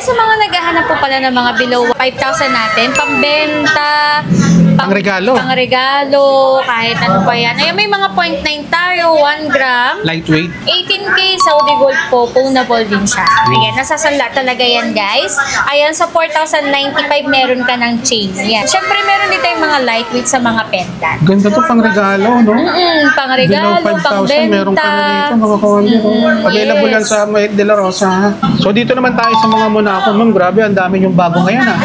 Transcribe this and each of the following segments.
sa mga naghahanap po pala ng mga below 5,000 natin, pambenta, Pang-regalo. Pang-regalo, kahit ano pa yan. Ayan, may mga 0.9 tayo, 1 gram. Lightweight. 18K, Saudi Gold po, phonable din siya. Ayan, nasasala talaga yan, guys. Ayan, sa 4,095 meron ka ng chain. Ayan. Siyempre, meron din tayong mga lightweight sa mga pendant. Ganda to, pang-regalo, no? Pang-regalo, Below 5,000, pang-benta. meron ka na dito, mga kawander. Available yan sa Mayet de la Rosa. So, dito naman tayo sa mga Monaco. Ma'am, grabe, ang dami yung bago ngayon, ha?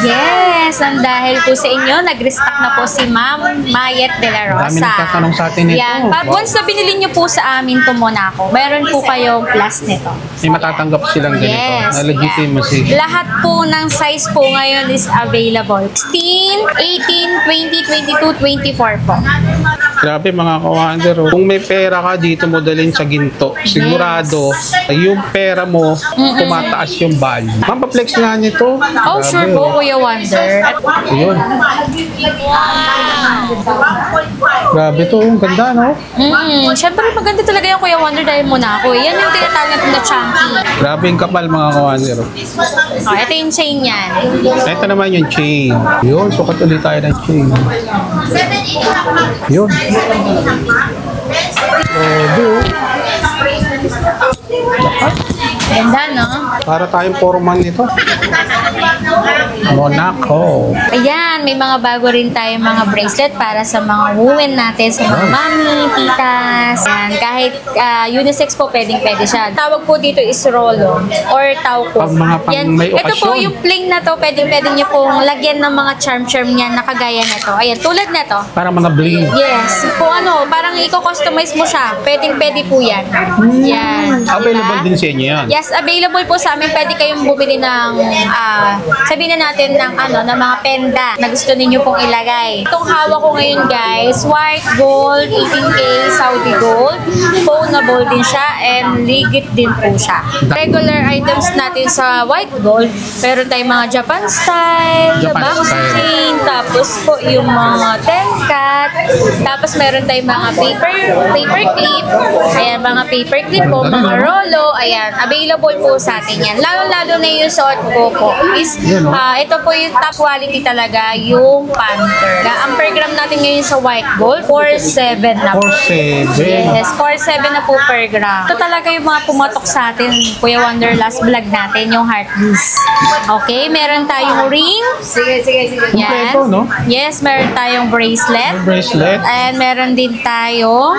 Yes, ang dahil po sa inyo, nag-restock na po si Ma'am Mayet de la Rosa. Dami nagtatanong sa atin nito. Yan. Pag once na binili nyo po sa amin to Monaco, meron po kayong plus nito. May matatanggap silang ganito. Yes. Na legitimacy. Lahat po ng size po ngayon is available. 16, 18, 20, 22, 24 po. Grabe mga kawander. Kung may pera ka dito mo dalhin sa ginto, sigurado yung pera mo tumataas yung value. Ma'am, pa-flex nga nito. Oh, sure po, Kuya Wonder. Ayun. Grabe to, ang ganda, no? Siyempre maganda talaga yung Kuya Wonder dahil Monaco. Yan yung tinatawag natin na chunky. Grabe yung kapal mga kawander. Oh, ito yung chain yan. Ito naman yung chain. Yun, sukat ulit tayo ng chain. Yun. Ganda, no? Para tayong formal nito. Monaco. Ayan, may mga bago rin tayong mga bracelet para sa mga women natin, sa mga mami, titas. Ayan, kahit unisex po, pwede siya. Tawag po dito is rolo or tauco. Pag mga pang may Ito po, okasyon. yung plain na to, pwede niyo pong lagyan ng mga charm niya na kagaya na to. Ayan, tulad na to. Para mga bling. Yes. Kung ano, parang i-customize mo siya. Pwede po yan. Yan. Available Diba? din sa inyo yan. Yes, available po sa amin. Pwede kayong bumili ng, sabihin na natin ng mga penda na gusto ninyo pong ilagay. Itong hawak ko ngayon, guys, white gold, 18K, Saudi gold. Phonable din siya and ligit din po siya. Regular items natin sa white gold, meron tayong mga Japan style, box chain, tapos po yung mga 10 cat, tapos meron tayong mga paper clip, ayan, mga paper clip po, mga rolo, ayan, available po sa atin yan. Lalo-lalo na yung suot ko po is, ito po yung top quality talaga, yung Panther. Ang per gram natin ngayon sa white gold, 4.7 na po. 4.7. Yes, 4.7 na po per gram. Ito talaga yung mga pumatok sa atin, Kuya Wonder, last vlog natin, yung heart piece. Okay, meron tayong ring. Sige. Yan. Kompleto, no? Yes, meron tayong bracelet. Bracelet. And meron din tayong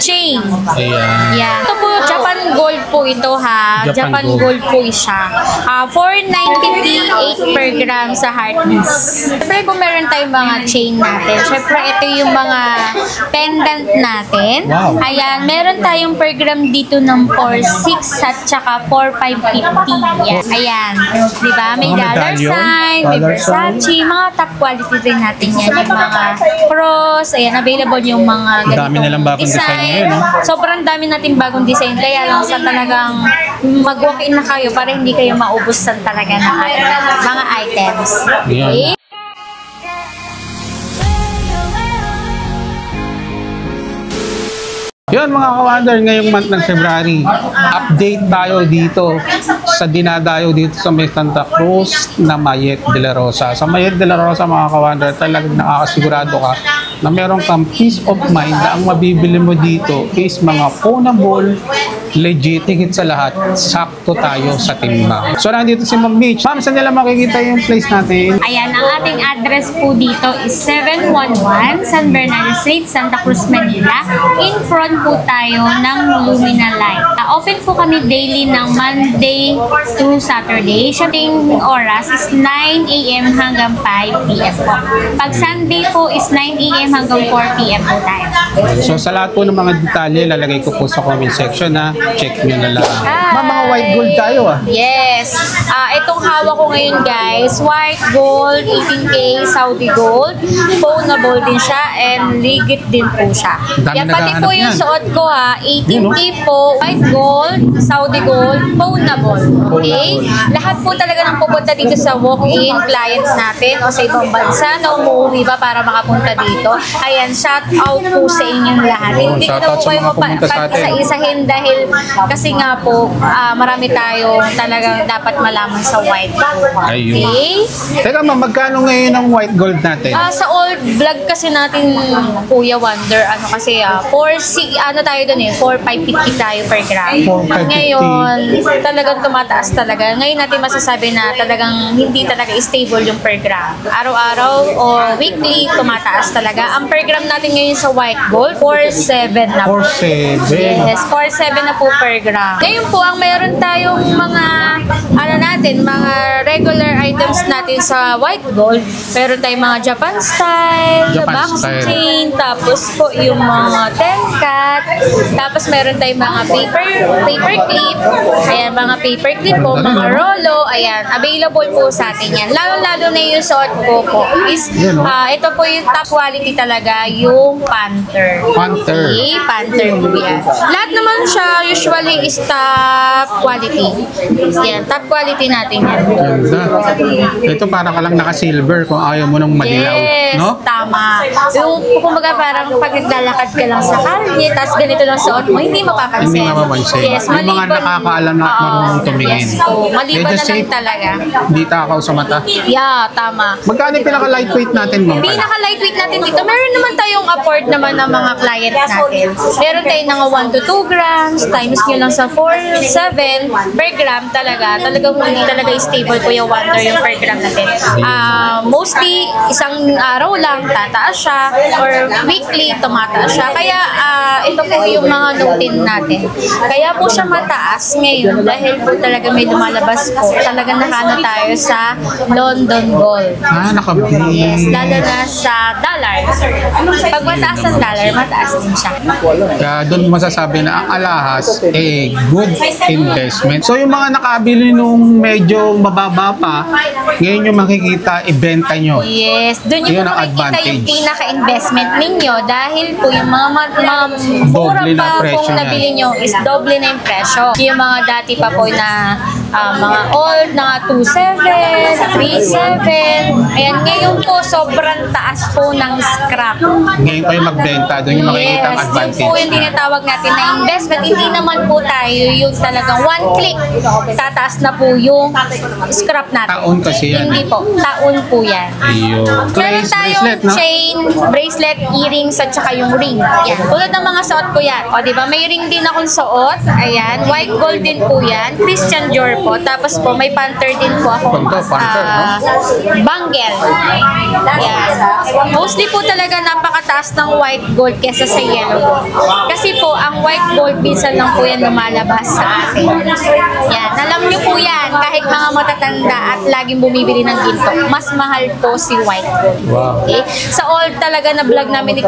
chain. Ayan. Yan. Ito po, Japan Gold po ito ha. Japan Japan Gold. Gold po siya. 498 per gram sa heartpiece. Siyempre kung meron tayong mga chain natin. Siyempre ito yung mga pendant natin. Wow. Ayan, meron tayong per gram dito ng 4.6 at saka 4.550. Yan. Ayan. Diba? May Mga dollar medallion, sign, may dollar sign. Versace, mga top quality din natin yan. Yung mga cross, ayan, available yung mga Ang dami nilang bagong design ngayon, no? Sobrang dami natin bagong design. Kaya lang sa talagang mag-walk-in na kayo para hindi kayo maubusan talaga ng mga items. Okay? Yun mga kawander, ngayong month ng February, update tayo dito sa dinadayo dito sa may Santa Cruz na Mayet de la Rosa. Sa Mayet de la Rosa mga kawander, talagang nakakasigurado ka na meron kang peace of mind na ang mabibili mo dito is mga phonable, legit, higit sa lahat, sakto tayo sa timbang. So nandito si Ma'am Mitch. Ma'am, saan nila makikita yung place natin? Ayan, ang ating address po dito is 711 San Bernardo Street, Santa Cruz, Manila. In front po tayo ng Lumina Light. Open po kami daily ng Monday to Saturday. Shooting oras is 9 a.m. hanggang 5 p.m. po. Pag Sunday po is 9 a.m. hanggang 4 p.m. po tayo. So sa lahat po ng mga detalye, lalagay ko po sa comment section na check nyo na lang. Ma'am, mga white gold tayo ah. Yes. Itong hawak ko ngayon guys, white gold, 18K, Saudi gold. Phonable din siya and ligit din po siya. Dami Yan, pati po naghahanap yung yan. suot ko ha, 18K po, white gold, Saudi gold, phonable. Okay? Lahat po talaga ng pupunta dito sa walk-in clients natin o sa ibang bansa na umuwi ba para makapunta dito. Ayan, shout out po sa inyong lahat. Hindi shout na out po sa kayo mga pumunta sa atin. isa-isahin dahil kasi nga po, marami tayong talagang dapat malaman sa white gold. Ayun. Okay? Teka ma'am, magkano ngayon ang white gold natin? Sa old vlog kasi natin, Kuya Wonder, ano kasi, 4,550 tayo per gram. 4,550. Ngayon, talagang tumataas talaga. Ngayon natin masasabi na talagang hindi talaga stable yung per gram. Araw-araw o weekly, tumataas talaga. Ang per gram natin ngayon sa white gold, 4,700 na po. 4,700. Yes, 4,700 na po per gram. Ngayon po, ang mayroon tayong mga, mga regular items natin sa white gold. Meron tayong mga Japan style, box chain, tapos po yung mga 10-cat, tapos meron tayong mga paper clip, ayan, mga paper clip po, mga rolo, ayan, available po sa atin yan. Lalo-lalo na yung suot ko po is, ito po yung top quality talaga, yung Panther. Okay, Panther po yan. Lahat naman siya usually is top quality. Yan, top quality natin yan. Ganda. Ito para ka lang naka-silver kung ayaw mo nang madilaw. Yes, no? tama. Yung kumbaga parang pag naglalakad ka lang sa kalye, tapos ganito lang suot mo, hindi mapapansin. Hindi mapapansin. Yes, Yung mga nakakaalam na at marunong tumingin. Yes, so, maliban Medyo na lang safe. talaga. Hindi takaw sa mata. Yeah, tama. Magkano yung pinaka-lightweight natin, ma'am? Pinaka-lightweight natin dito, meron naman tayong afford naman ng mga client natin. Meron tayong mga 1 to 2 grams, times nyo lang sa 4, 7 per gram talaga. Talagang hindi talaga stable po yung Wonder yung per gram natin. Mostly, isang araw lang tataas siya or weekly tumataas siya. Kaya ito po yung mga notin natin. Kaya po siya mataas ngayon dahil po talaga may lumalabas po. Talagang nakano tayo sa London Gold. Nakabili. Yes, lalo na sa dollar. Pag mataas ang dollar, mataas din siya. Kaya doon masasabi na ang alahas, good investment. So yung mga nakabili nung medyo mababa pa, ngayon yung makikita, ibenta nyo. Yes, doon yung Yun ang makikita yung advantage. pinaka-investment ninyo dahil po yung mga mura Doble na pa presyo kung niyan. nabili nyo is doble na yung presyo. Yung mga dati pa po na mga old na 2.7, 3.7, ayan, ngayon po sobrang taas po ng scrap. Ngayon kayo magbenta, doon yung makikita ang advantage. Yun po yung tinatawag natin na investment. Hindi naman po tayo yung talagang one click, tataas na po yung scrap natin. Taon kasi yan. Hindi po, taon po yan. Ayun. Meron tayong Bracelet, no? chain, bracelet, earrings, at saka yung ring. Yan. Tulad ng mga suot ko yan. O, diba? May ring din akong suot. Ayan. White gold din po yan. Christian Dior po. Tapos po, may Panther din po ako. Panther, no? Bangle. Yan. Mostly po talaga napakataas ng white gold kesa sa yellow gold. Kasi po, ang white gold, minsan lang po yan lumalabas sa atin. Yan. Alam nyo po yan, kahit mga matatanda at laging bumibili ng ginto, mas mahal po si white gold. Wow. Okay? Sa old talaga na vlog namin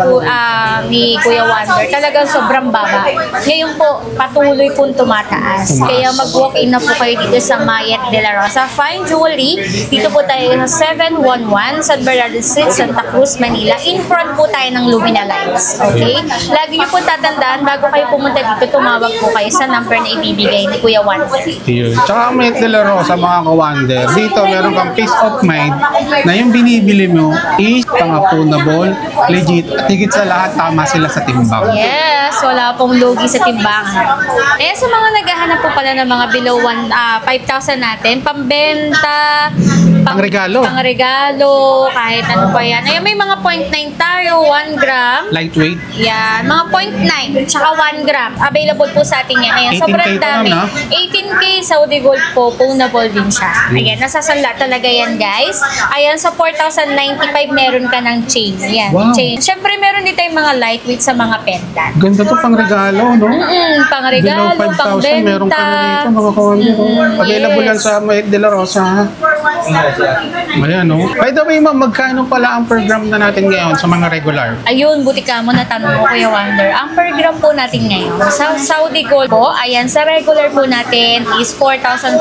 ni Kuya Wonder, talagang sobrang baba. Ngayon po, patuloy pong tumataas. Kaya mag-walk-in na po kayo dito sa Mayet de la Rosa Fine Jewelry. Dito po tayo sa 711 San Bernardo Street, Santa Cruz, Manila. In front po tayo ng Lumina Lights. Okay? Lagi niyo po tatandaan, bago kayo pumunta dito, tumawag po kayo sa number na ibibigay ni Kuya Wonder. Yun. Tsaka Mayet de la Rosa, mga ka-wonder, dito meron kang peace of mind na yung binibili mo is pang-affordable, legit, at higit sa lahat, tama sila sa timbang. Yes, wala pong lugi sa timbangan. Kaya sa mga naghahanap po pala ng mga below 5,000 natin, pambenta, Pangregalo. pangregalo, kahit ano pa yan. Ayun, may mga 0.9 tayo, 1 gram. Lightweight. Yan, mga 0.9, tsaka 1 gram. Available po sa atin yan. Ayan, 18K sobrang to dami. na, no? 18K Saudi Gold po, pugnable din siya. Ayan, nasasala talaga yan, guys. Ayan, sa 4,095 meron ka ng chain. Yan, Wow. chain. Siyempre, meron din tayong mga lightweight sa mga pendant. Ganda to pang regalo, no? Pangregalo, Below 5,000, pangbenta. meron ka na dito, mga ka-wonder. Available yan sa Mayet de la Rosa, ha? Ayan, no? By the way, ma'am, magkano pala ang program na natin ngayon sa mga regular? Ayun, buti ka mo natanong ko, Kuya Wonder. Ang per gram po natin ngayon, sa Saudi Gold po, ayan, sa regular po natin is 4,550.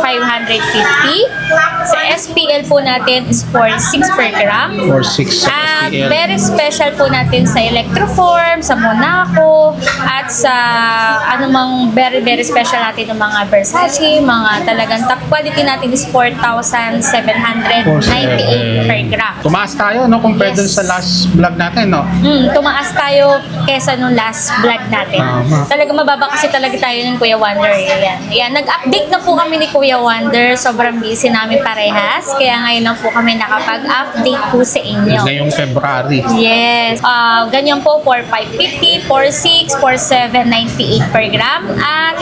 Sa SPL po natin is 4,600 per gram. 4,600 sa At SPL. very special po natin sa Electroform, sa Monaco, at sa anumang very, very special natin ng mga Versace, mga talagang top quality natin is 4,700 798 per gram. Tumaas tayo, no? Compared Yes. dun sa last vlog natin, no? Tumaas tayo kesa nung last vlog natin. Tama. Talaga mababa kasi talaga tayo ng Kuya Wonder. Ayan. Nag-update na po kami ni Kuya Wonder. Sobrang busy namin parehas. Kaya ngayon lang po kami nakapag-update po sa inyo. Ngayong February. Yes. Ganyan po, 4,550, 4,600, 4,798 per gram, at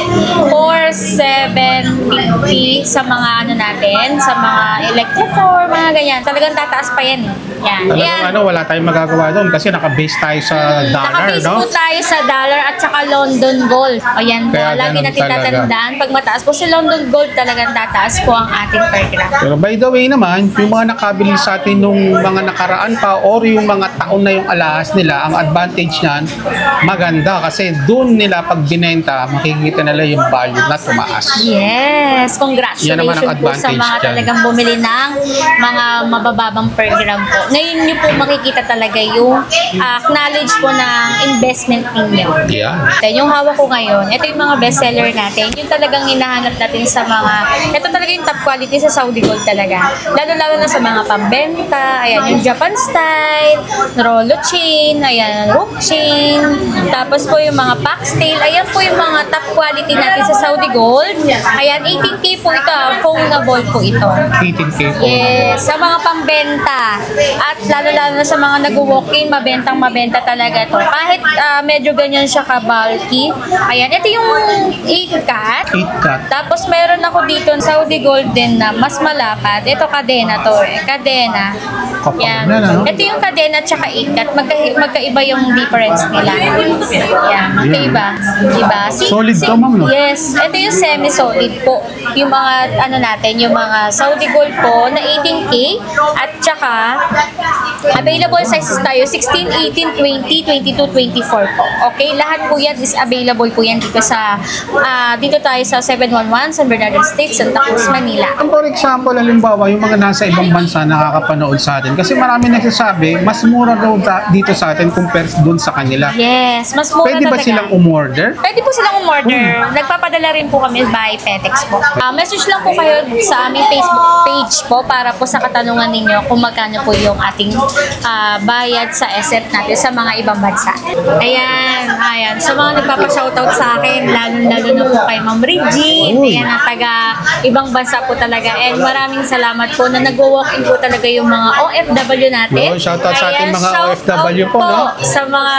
4,750 sa mga ano natin, sa mga electrofor, mga ganyan. Talagang tataas pa yan. Yan. Talagang wala tayong magagawa doon kasi naka-base tayo sa dollar, Naka-base no? po tayo sa dollar at saka London Gold. Ayan po, Kaya lagi ganun natin talaga. tatandaan. Pag mataas po si London Gold, talagang tataas po ang ating per gram. Pero by the way naman, yung mga nakabili sa atin nung mga nakaraan pa or yung mga taon na yung alahas nila, ang advantage niyan, maganda kasi doon nila pag binenta, makikita nila yung value na tumaas. Yes, Yan naman ang congratulations po sa advantage mga dyan. talagang bumili ng mga mabababang per gram po. Ngayon nyo po makikita talaga yung knowledge po ng investment ninyo. Yeah. Then, yung hawak ko ngayon, ito yung mga bestseller natin. Yung talagang hinahanap natin sa mga, ito talaga yung top quality sa Saudi Gold talaga. Lalo-lalo na sa mga pambenta. Ayan, yung Japan style, Rollo chain, ayan, rope chain. Tapos po yung mga packtail. Ayan po yung mga top quality natin sa Saudi Gold. Ayan, 18K po ito. Phoneable po ito. 18K po. Yes, sa mga pambenta. At lalo-lalo na sa mga nag-walk-in, mabenta talaga to. Kahit medyo ganyan siya ka-bulky. Ayan, ito yung 8-cat. 8-cat. Tapos meron ako dito Saudi Gold din na mas malapad. Ito kadena to eh. Kadena. Kapag Yan. na, no? Ito yung kadena at saka 8-cat. Magkaiba yung difference nila. Yan. Magkaiba. Diba? Solid to, ma'am, no? Yes. Ito yung semi-solid po. Yung mga, ano natin, yung mga Saudi Gold po na 18K at saka available sizes tayo 16, 18, 20, 22, 24 po. Okay? Lahat po yan is available po yan dito sa dito tayo sa 711 San Bernardo State, Santa Cruz, Manila. For example, halimbawa, yung mga nasa ibang bansa nakakapanood sa atin. Kasi marami nagsasabi, mas mura daw dito sa atin compared dun sa kanila. Yes, mas mura Pwede ba talaga. silang umorder? Pwede po silang umorder. Nagpapadala rin po kami by FedEx po. Message lang po kayo sa aming Facebook page po para po sa katanungan ninyo kung magkano po yung ating bayad sa asset natin sa mga ibang bansa. Ayan. Sa mga nagpapa-shoutout sa akin, lalo na po kay Ma'am Regine. Ayan, ang taga ibang bansa po talaga. And maraming salamat po na nag-walk-in po talaga yung mga OFW natin. Yun, shoutout sa ating mga shoutout OFW po, no? Sa mga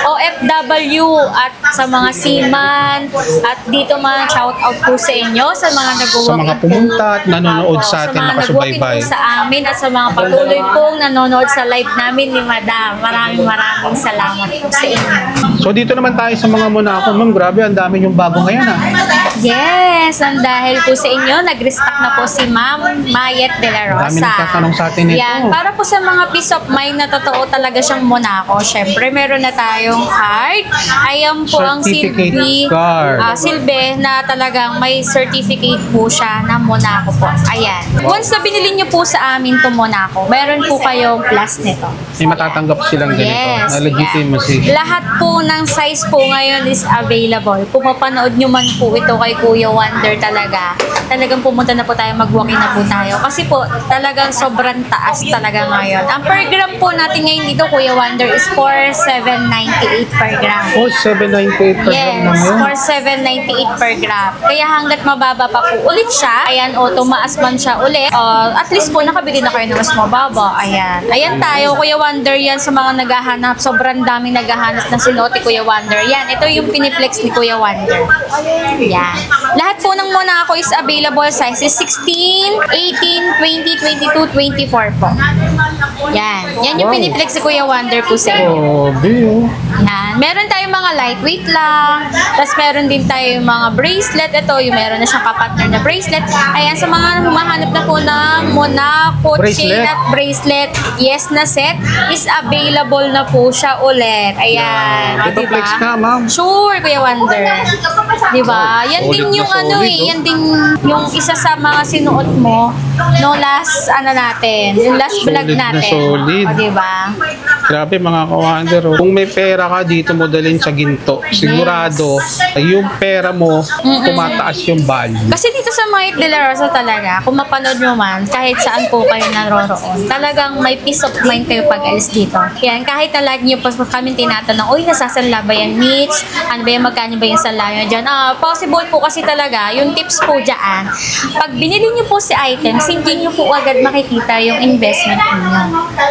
OFW at sa mga seaman at dito mga shoutout po sa inyo sa mga nag-walk-in Sa mga pumunta at nanonood sa atin, mga nakasubaybay. nag-walk-in po sa amin at sa mga patuloy pong nanonood sa live namin ni Madam. Maraming salamat po sa inyo. So dito naman tayo sa mga Monaco. Ma'am, grabe, ang dami yung bago ngayon, ah. Yes, and dahil po sa inyo, nag-restock na po si Ma'am Mayet de la Rosa. Dami nagtatanong sa atin nito. Yan, para po sa mga peace of mind na totoo talaga siyang Monaco. Syempre, meron na tayong card. Ayan po ang Certificate Silbe. card. Silbe na talagang may certificate po siya na Monaco po. Ayan. Once na binili niyo po sa amin to Monaco, meron po kayong plus nito. May matatanggap silang ganito. Yes. Na legitimacy. Lahat po ng size po ngayon is available. Kung mapanood nyo man po ito kay Kuya Wonder talaga, talagang pumunta na po tayo, mag-walk-in na po tayo. Kasi po, talagang sobrang taas talaga ngayon. Ang per gram po natin ngayon dito, Kuya Wonder, is 4,798 per gram. Oh, 798 per gram na Yes, ngayon. 4,798 per gram. Kaya hanggat mababa pa po ulit siya, ayan, o tumaas man siya ulit, at least po nakabili na kayo ng mas mababa. Ayan. Ayan tayo, Kuya Wonder, yan sa mga naghahanap. Sobrang daming naghahanap na sinuot ni Kuya Wonder. Yan, ito yung piniplex ni Kuya Wonder. Yan. Lahat po ng Monaco is available sizes 16, 18, 20, 22, 24 po. Yan. Yan yung Wow. piniplex ni Kuya Wonder po sa inyo. Oh, Bill. Yan. Meron tayong mga lightweight lang. Tapos meron din tayong mga bracelet. Ito, yung meron na siyang kapartner na bracelet. Ayan, sa mga humahanap na po ng Monaco chain Bracelet. at bracelet, yes na set, is available na po siya ulit. Ayan. O, Ito diba? flex ka, ma'am. Sure, Kuya Wonder. Diba? Yan Solid din na yung solid, ano eh. oh. Yan din yung isa sa mga sinuot mo no last, ano natin, yung last vlog Solid na natin. solid. O, diba? Grabe mga ka-wonder. Kung may pera ka dito mo dalhin sa ginto, sigurado yung pera mo tumataas yung value. Kasi dito sa Mayet de la Rosa talaga, kung mapanood nyo man, kahit saan po kayo naroroon, talagang may peace of mind kayo pag alis dito. Yan, kahit na lagi nyo pa kami tinatanong, uy, nasasanla ba yan, Mitch? Ano ba yan, magkano ba yung sanla nyo dyan? Possible po kasi talaga, yung tips po dyan, pag binili nyo po si items, hindi nyo po agad makikita yung investment niyo.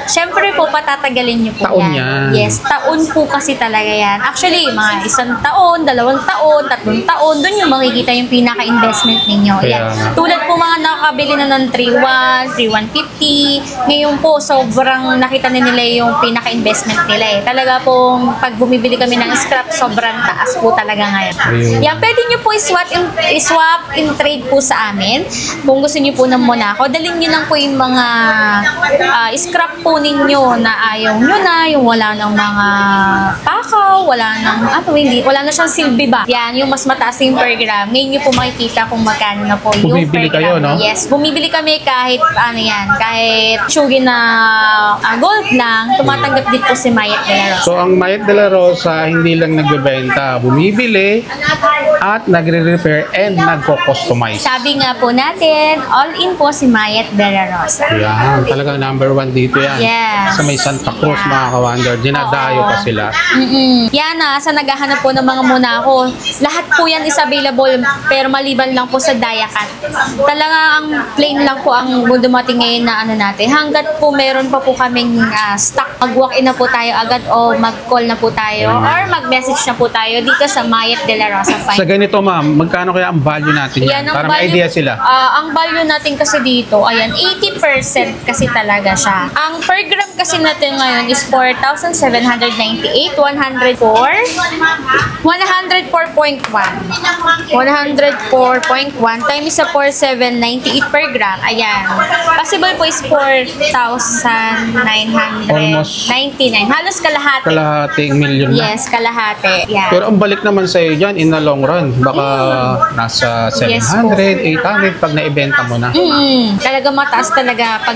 Siyempre po, patatagalin nyo po Taon yan. yan. Yes, taon po kasi talaga yan. Actually, mga 1 taon, 2 taon, 3 taon, doon yung makikita yung pinaka-investment ninyo. Yan. Kaya, Tulad po mga nakakabili na ng 3.1, 3.150, ngayon po, sobrang nakita na nila yung pinaka-investment nila eh. Talaga pong pag bumibili kami ng scrap, sobrang taas po talaga ngayon. Ayun. Yan, pwede nyo po swap in trade po sa amin. Kung gusto nyo po ng Monaco, dalhin nyo lang po yung mga scrap po ninyo na ayaw nyo na, yung wala ng mga pakaw, wala na siyang silbi ba. Yan, yung mas mataas yung per gram. Ngayon nyo po makikita kung magkano na po yung Bumibili per kayo, gram. no? Yes, bumibili kami kahit kahit sugi na gold lang, tumatanggap din po si Mayet de la Rosa. so ang Mayet de la Rosa hindi lang nagbebenta, bumibili at nagre-repair and nagko-customize. Sabi nga po natin, all in po si Mayet de la Rosa. Yan, talagang number 1 dito yan. Yes. Sa may Santa Cruz, mga ka-wonder, dinadayo pa sila. Yan sa naghahanap po ng mga Monaco, lahat po yan is available, pero maliban lang po sa Dayakat. Talaga ang plain lang po ang dumating ngayon na ano natin. Hanggat po meron pa po kaming stock, mag-walk-in na po tayo agad o mag-call na po tayo or mag-message na po tayo dito sa Mayet de la Rosa Sa ganito, ma'am, magkano kaya ang value natin yan? ang Para may value- idea sila. ang value natin kasi dito, ayan, 80% kasi talaga siya. Ang per gram kasi natin ngayon is 4,798, 104.1. 104.1 times sa 4,798 per gram. Ayan. Possible po is 4,999. Halos kalahati. Kalahating milyon na. Yes, kalahati. Yan. Pero ang balik naman sa'yo dyan, in the long run, baka nasa 700, 800 pag naibenta mo na. Talaga mataas talaga pag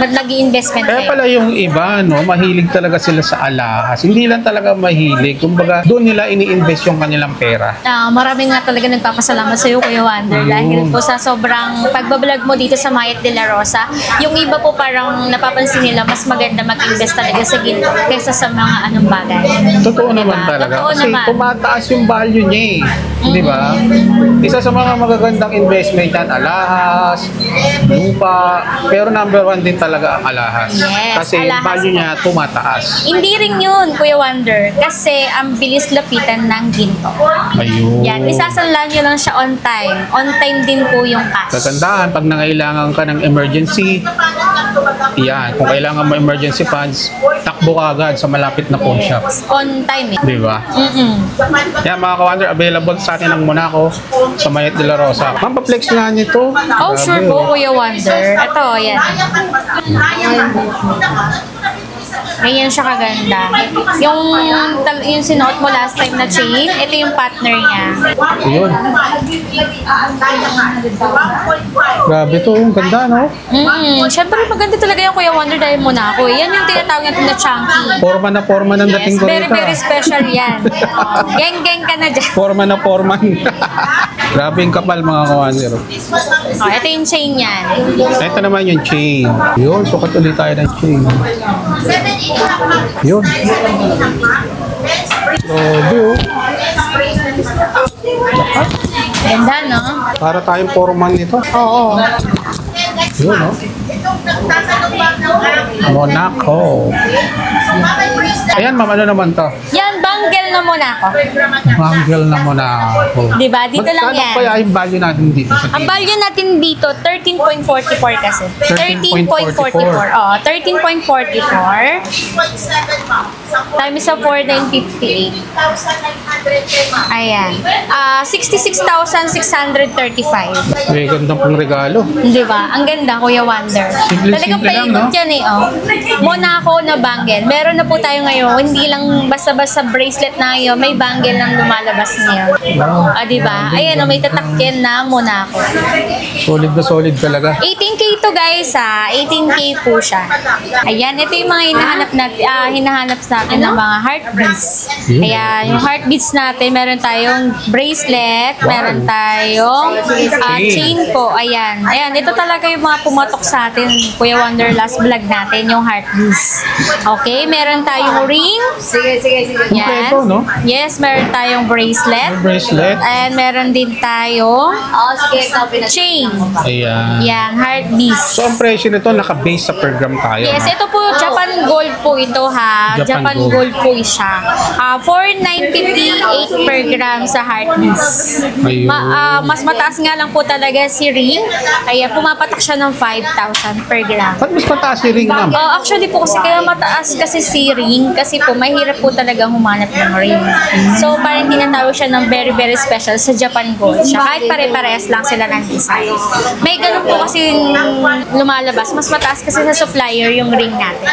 nag-i-investment Kaya kayo. pala yung iba, no, mahilig talaga sila sa alahas. Hindi lang talaga mahilig. Kumbaga, doon nila ini-invest yung kanilang pera. Marami nga talaga nagpapasalamat sa iyo, Kuya Wander, dahil po sa sobrang pagbablog mo dito sa Mayet de la Rosa. Yung iba po parang napapansin nila mas maganda mag-invest talaga sa ginto kaysa sa mga anong bagay. Totoo Diba? naman talaga. Totoo Kasi naman. tumataas yung value niya eh. Di ba? Isa sa mga magagandang investment yan, alahas, lupa, pero number 1 din talaga ang alahas. Yes, Kasi yung alahas value po. niya tumataas. Hindi rin yun, Kuya Wander, kasi ang bilis lapitan ng ginto. Ayun. Yan, isasanlan nyo lang siya on time. On time din po yung cash. Kagandahan, pag nangailangan ka ng emergency, yan, kung kailangan mo emergency funds, takbo ka agad sa malapit na pawn shop. On time eh. Di ba? Yan mga ka-wonder, available sa atin ang Monaco sa Mayet de la Rosa. Ma'am, pa-flex nga nito. Oh, sure Grabe, po, Kuya Wander. Ito, yan. Ganyan siya kaganda. Yung sinuot mo last time na chain, ito yung partner niya. Ayun. Grabe to, ang ganda, no? Siyempre, maganda talaga yung Kuya Wonder dahil Monaco. Yan yung tinatawag natin na chunky. Forma ng dating Yes, ko very, rito. very special yan. Geng-geng ka na dyan. Forma. Grabe yung kapal mga ka-wonder. Oh, ito yung chain yan. Ito naman yung chain. Yun, sukat ulit tayo ng chain. Yun. Grabe, oh. Ganda, no? Para tayong foreman nito. Oo. Yun, no? Monaco. Ayan, ma'am, ano naman to? Yan, bangle na Monaco. Bangle na Monaco. Diba? Dito lang Magkano yan. kaya yung value natin dito sa Ang tingin? value natin dito, 13.44 kasi. 13.44. Oo, 13.44 times sa 4,958. Ayan. 66,635. May gandang pang regalo. Di ba? Ang ganda, Kuya Wonder. Simple Talagang lang, paikot no? yan eh, oh. Monaco na bangle. Meron na po tayo ngayon. Hindi lang basta-basta bracelet na ngayon. May bangle nang lumalabas ngayon. Wow. Di ba? Ayan, oh, may tatakyan na Monaco. Solid na solid talaga. 18K ito guys, 18K po siya. Ayan, ito yung mga hinahanap natin ng mga heart beads. Ayan, yung heart beads natin, meron tayong bracelet, meron tayong chain po. Ayan, ito talaga yung mga pumatok sa atin, Kuya Wonder, last vlog natin, yung heart beads. Okay, meron tayong ring. Sige. Yan. Kompleto, no? Yes, meron tayong bracelet. Bracelet. And meron din tayong chain. Ayan. Yan, heart beads. So, ang presyo nito, naka-base sa per gram tayo. Yes, no? ito po Japan Gold po ito ha. Japan Gold po siya. 4,958 per gram sa heart beads. Ayun. Mas mataas nga lang po talaga si ring. Kaya pumapatak siya ng 5,000 per gram. Ba't mas mataas si ring, ma'am? Actually po kasi kaya mataas kasi si ring kasi po mahirap po talagang humanap ng ring. So parang tinatawag siya ng very very special sa Japan Gold. Siya kahit pare-parehas lang sila ng design. May ganun po kasi lumalabas. Mas mataas kasi sa supplier yung ring natin.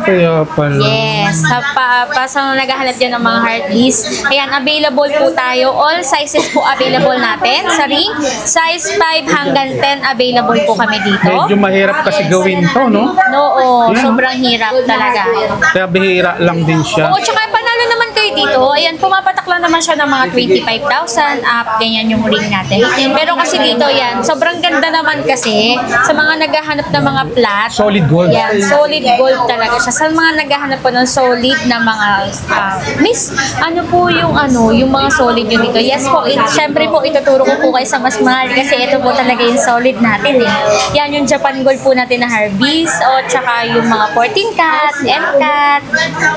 Kaya pala. Yes. Sa naghahanap dyan ng mga heart beads. Ayan, available po tayo. All sizes po available natin sa ring. Size 5 hanggang 10 available po kami dito. Medyo mahirap kasi gawin to, no? Oo, sobrang hirap talaga. Kaya bihira lang din siya. Oo, tsaka panalo naman kayo dito. Ayan, pumapatak lang naman siya ng mga 25,000 up. Ganyan yung ring natin. Pero kasi dito, yan, sobrang ganda naman kasi sa mga naghahanap ng mga flat. Solid gold. Yan, solid gold talaga siya. Sa mga naghahanap po ng solid na mga, miss, ano po yung mga solid yun dito? Yes po, syempre po, ituturo ko po kayo sa mas mahal kasi ito po talaga yung solid natin eh. Yan yung Japan Gold po natin na Harbies o tsaka yung mga 14 cat, M cat,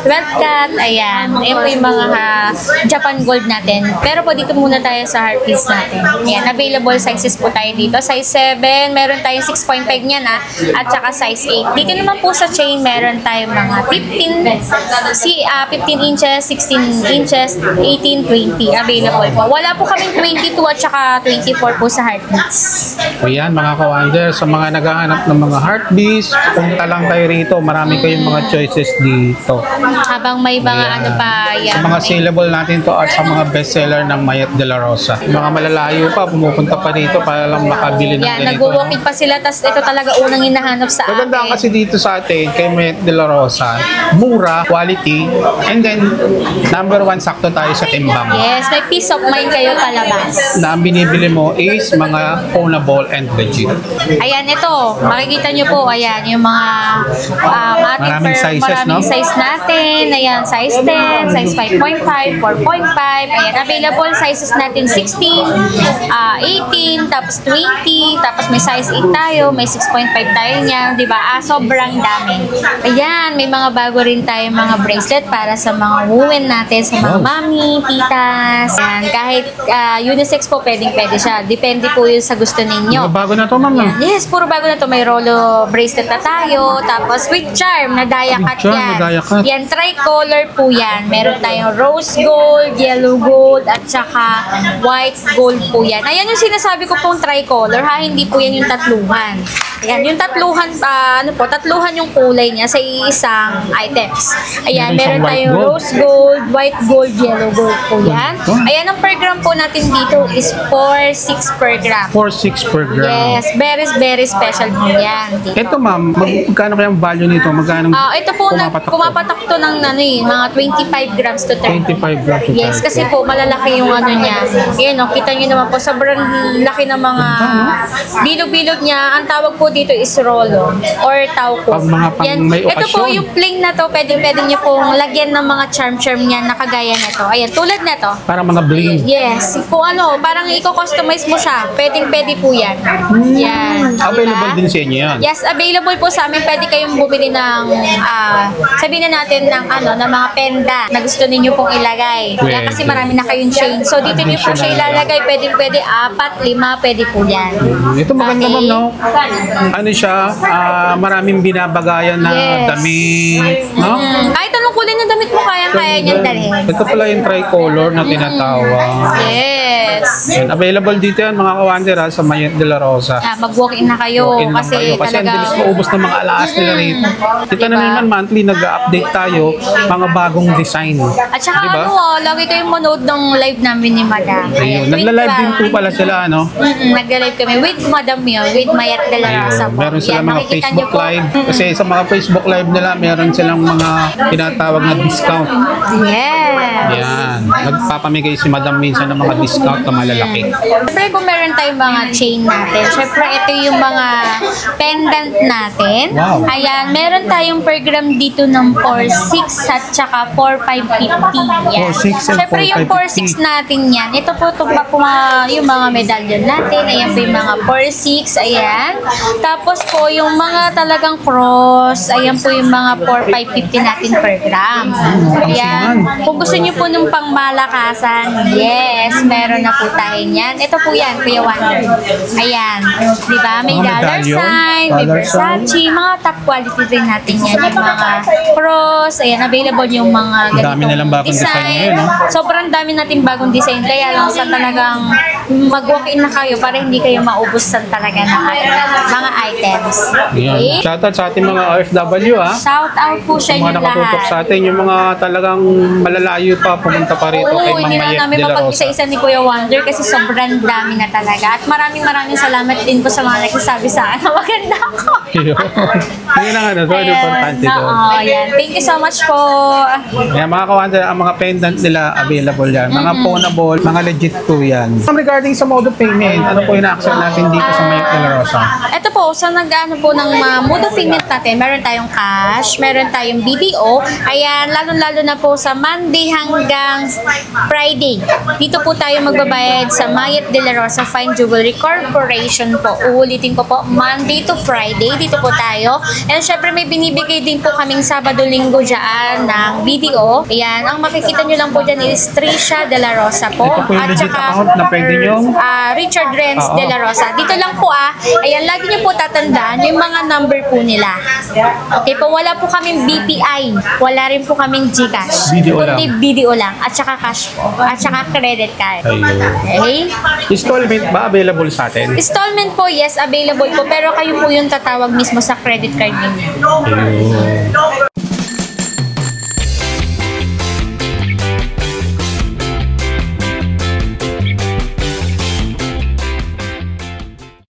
12 cat, ayan. Ayan po yung mga Japan Gold natin. Pero po dito muna tayo sa Harpies natin. Ayan, available sizes po tayo dito. Size 7, meron tayong 6.5 niyan at saka size 8. Dito naman po sa chain, meron tayong mga 15 inches, 16 inches, 18, 20 available po. Wala po kaming 22 at saka 24 po sa Heartbeats. Ayan, mga ka-wonder, sa mga naghahanap ng mga heartbeats, punta lang kayo rito. Marami kayong mga choices dito. Habang may mga Ayan. ano pa, yan. Sa mga saleable natin to at sa mga bestseller ng Mayet de la Rosa. Mga malalayo pa, pumupunta pa rito para lang makabili ng Yan, ganito. nag-walking pa sila, tas ito talaga unang hinahanap sa Maganda akin. kasi dito sa atin, kay Mayet de la Rosa, mura, quality, and then, number 1, sakto tayo sa timbang. Yes, may peace of mind kayo palabas. Na ang binibili mo is mga ownable and legit. Ayan, ito. Makikita nyo po, ayan, yung mga Maraming sizes, no? size natin. Ayan, size 10, size 5.5, 4.5. Ayan, available sizes natin 16, 18, tapos 20, tapos may size 8 tayo, may 6.5 tayo niyan, di ba? Sobrang dami. Ayan, may mga bago rin tayo mga bracelet para sa mga women natin, sa mga mami, titas. Ayan, kahit unisex po, pwede siya. Depende po yun sa gusto ninyo. Bago na to, ma'am. Yan. Yes, puro bago na to. May rolo bracelet na tayo. Tapos with charm na dia cut With charm yan. na dia cut. Yan, tricolor po yan. Meron tayong rose gold, yellow gold, at saka white gold po yan. Ayan yung sinasabi ko pong tricolor ha. Hindi po yan yung tatluhan. Ayan, yung tatluhan, tatluhan yung kulay niya sa isang items. Ayan, meron tayong rose gold, white gold, yellow gold po yan. Ayan, ang per gram po natin dito is 4.6 per gram. 4.6 per gram. Yes, very, very special po yan. Dito. Ito, ma'am, magkano kaya ang value nito? Magkano Ito po, pumapatak to ng mga 25 grams to 30. 25 grams. Yes, kasi po malalaki yung ano niya. Yan, kita nyo naman po, sobrang laki ng mga bilog-bilog niya. Ang tawag po dito is rolo or tauco. Pag mga may Ito po, okasyon. yung plain na to, pwede niyo pong lagyan ng mga charm niya na kagaya na to. Ayan, tulad na to. Para mga bling. Yes, kung parang i-customize mo siya, pwede po yan. Yan. Available diba? din sa inyo yan. Yes, available po sa amin. Pwede kayong bumili ng, sabihin na natin ng mga penda na gusto ninyo pong ilagay. Yan, kasi marami na kayong chain. So, dito nyo po siya ilalagay. Pwede 4, 5, pwede po yan. Ito maganda, ma'am, no? Ano siya, maraming binabagayan na damit, no? Kahit anong kulay na damit mo kayang-kaya niyang dalhin. Ito pala yung tricolor na tinatawag. Yes. Yan, available dito yan mga kawander sa Mayet de la Rosa. Mag-walk-in na kayo Walk-in lang kasi kayo. Kasi ang talaga bilis maubos ng mga alaas nila rito. Kita na Diba? naman monthly nag-update tayo mga bagong design. At saka Diba? lagi kayong manood ng live namin ni Madam. Ayun, nagla-live din po pala sila, ano? Nagla-live kami with Madam Mio, with Mayet de la Rosa po. Meron sila Yan, mga makikita Facebook niyo po. Live. Kasi sa mga Facebook Live nila, meron silang mga tinatawag na discount. Yes. Yan. Nagpapamigay si Madam minsan ng mga discount na malalaki. Siyempre kung meron tayong mga chain natin, siyempre ito yung mga pendant natin. Wow. Ayan, meron tayong per gram dito ng 4.6 at saka 4.550. Yan. 4.6 and Siyempre yung 4.6 natin yan, ito po yung mga medallion natin. Ayan po yung mga 4.6. Ayan. Tapos po yung mga talagang cross, ayan po yung mga 4.550 natin per gram. Ayan. Kung gusto niyo po nung pangmalakasan, yes, meron na po tayo niyan. Ito po yan, Kuya Wonder. Ayan. Di ba? May Mga dollar medallion, sign, may dollar Versace, mga top quality din natin yan. Yung mga cross, ayan, available yung mga Ang dami nilang bagong design ngayon, no? Sobrang dami natin bagong design. Kaya lang sa talagang mag-walk-in na kayo para hindi kayo maubusan talaga ng mga items. Yan. Okay? Shoutout sa ating mga OFW, ha? Shout out po sa Yung inyo mga nakatutok sa lahat. atin, yung mga talagang malalayo pa pumunta pa rito kay Oo, Ma'am hindi na Mayet namin de la Rosa. mapag-isa-isa ni Kuya Wonder kasi sobrang dami na talaga. At maraming salamat din po sa mga nagsasabi sa akin na maganda ako. Yun ang ano, so importante doon. Oo, yan. Thank you so much po. Yan, mga kawander, ang mga pendant nila available yan. Mga phonable, mga legit po yan. Regarding sa mode of payment, ano po yung na-accept natin dito sa Mayet de la Rosa? Ito po, sa nag-ano po ng mode of payment natin, meron tayong cash, meron tayong BDO. Ayan, lalo-lalo na po sa Monday hanggang Friday. Dito po tayo magbabayad sa Mayet de la Rosa Fine Jewelry Corporation po. Uulitin ko po, Monday to Friday, dito po tayo. And syempre may binibigay din po kaming Sabado-Linggo dyan ng BDO. Ayan, ang makikita nyo lang po dyan is Tricia de la Rosa po. Ito po yung legit account na pwede nyong Richard Renz Oo. de la Rosa. Dito lang po ayan, lagi nyo po tatandaan yung mga number po nila. Okay po, wala po kaming BPI. Wala rin po kaming GCash. BDO lang. Kundi BDO lang. At saka cash po. At saka credit card. Ayun. Okay? Installment ba available sa atin? Installment po, yes, available po. Pero kayo po yung tatawag mismo sa credit card ninyo. Ayun.